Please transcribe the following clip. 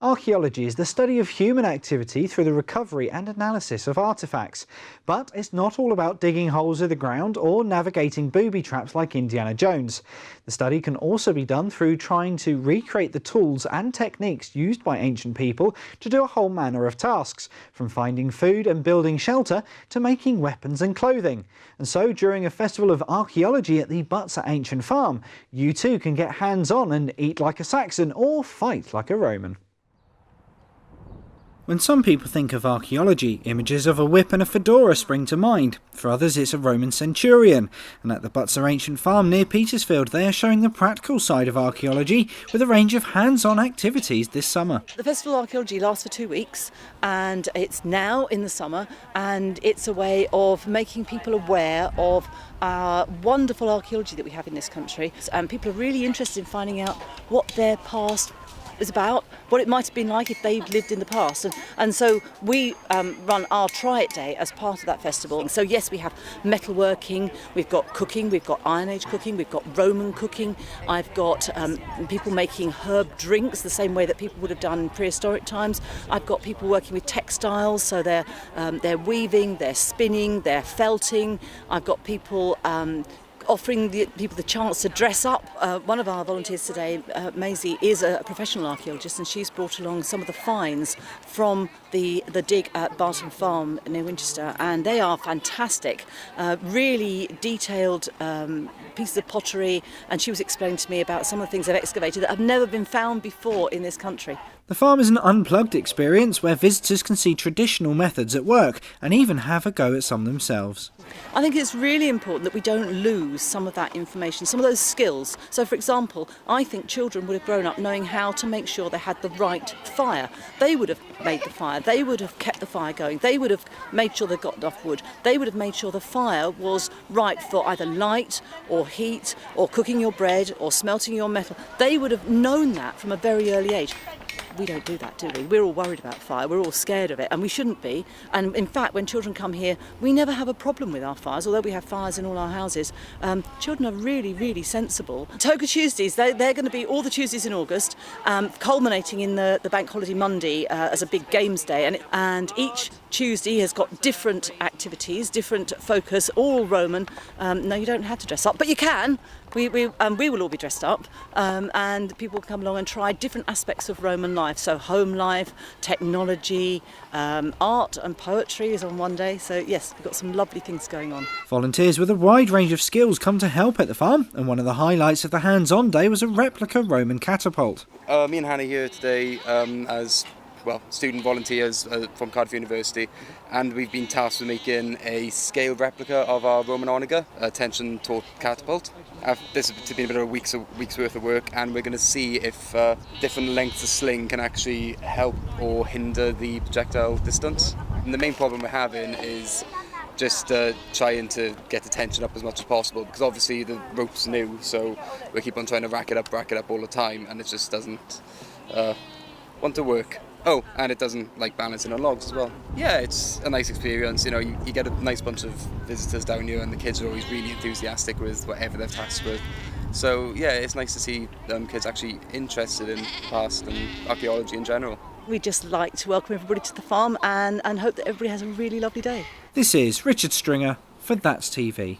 Archaeology is the study of human activity through the recovery and analysis of artefacts. But it's not all about digging holes in the ground or navigating booby traps like Indiana Jones. The study can also be done through trying to recreate the tools and techniques used by ancient people to do a whole manner of tasks, from finding food and building shelter to making weapons and clothing. And so during a festival of archaeology at the Butser ancient farm, you too can get hands-on and eat like a Saxon or fight like a Roman. When some people think of archaeology, images of a whip and a fedora spring to mind. For others, it's a Roman centurion. And at the Butser ancient farm near Petersfield, they are showing the practical side of archaeology with a range of hands-on activities this summer. The Festival of Archaeology lasts for 2 weeks, and it's now in the summer, and it's a way of making people aware of our wonderful archaeology that we have in this country. And people are really interested in finding out what their past is about, what it might have been like if they'd lived in the past. And so we run our Try It Day as part of that festival. So yes, we have metalworking, we've got cooking, we've got Iron Age cooking, we've got Roman cooking, I've got people making herb drinks the same way that people would have done in prehistoric times. I've got people working with textiles, so they're weaving, they're spinning, they're felting. I've got people offering people the chance to dress up. One of our volunteers today, Maisie, is a professional archaeologist, and she's brought along some of the finds from the dig at Barton Farm near Winchester, and they are fantastic, really detailed pieces of pottery, and she was explaining to me about some of the things they've excavated that have never been found before in this country. The farm is an unplugged experience where visitors can see traditional methods at work and even have a go at some themselves. I think it's really important that we don't lose some of that information, some of those skills. So, for example, I think children would have grown up knowing how to make sure they had the right fire. They would have made the fire, they would have kept the fire going, they would have made sure they got enough wood, they would have made sure the fire was right for either light or heat or cooking your bread or smelting your metal. They would have known that from a very early age. We don't do that, do we? We're all worried about fire, we're all scared of it, and we shouldn't be. And in fact, when children come here, we never have a problem with our fires, although we have fires in all our houses. Children are really, really sensible. Toga Tuesdays, they're going to be all the Tuesdays in August, culminating in the Bank Holiday Monday as a big games day. And each Tuesday has got different activities, different focus, all Roman. No, you don't have to dress up, but you can. We will all be dressed up, and people come along and try different aspects of Roman life. So home life, technology, art and poetry is on one day. So yes, we've got some lovely things going on. Volunteers with a wide range of skills come to help at the farm, and one of the highlights of the hands-on day was a replica Roman catapult. Me and Hannah here today as student volunteers from Cardiff University, and we've been tasked with making a scale replica of our Roman onager, a tension-taught catapult. This has been about a week's worth of work, and we're going to see if different lengths of sling can actually help or hinder the projectile distance. And the main problem we're having is just trying to get the tension up as much as possible, because obviously the rope's new, so we keep on trying to rack it up all the time, and it just doesn't want to work. Oh, and it doesn't like balancing on logs as well. Yeah, it's a nice experience. You know, you get a nice bunch of visitors down here, and the kids are always really enthusiastic with whatever they're tasked with. So yeah, it's nice to see kids actually interested in past and archaeology in general. We'd just like to welcome everybody to the farm and hope that everybody has a really lovely day. This is Richard Stringer for That's TV.